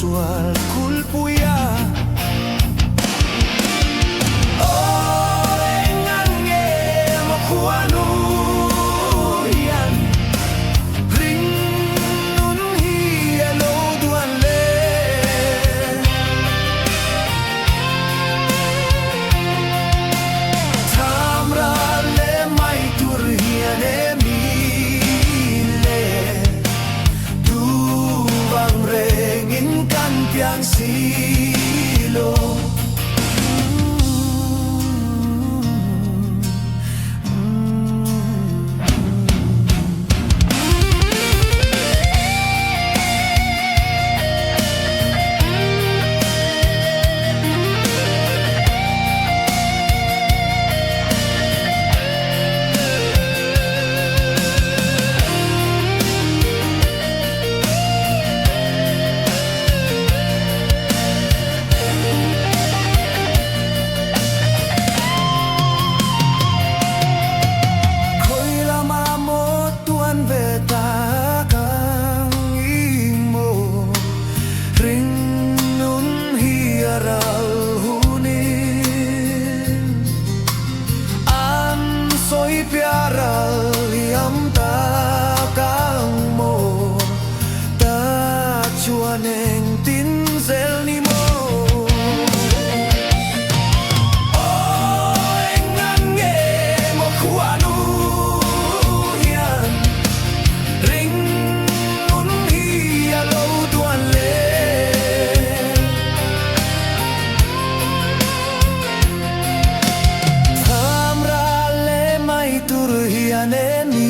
sual kulpuya. Orengange mokuanu yan ring nun hielo duan le tamra le mai tur hiane mi le du bang rengin kan piang silo. Neng tinzel ni mo oengange mo kuanu yan ring nun hialo duan le tamra le mai tur hiane ni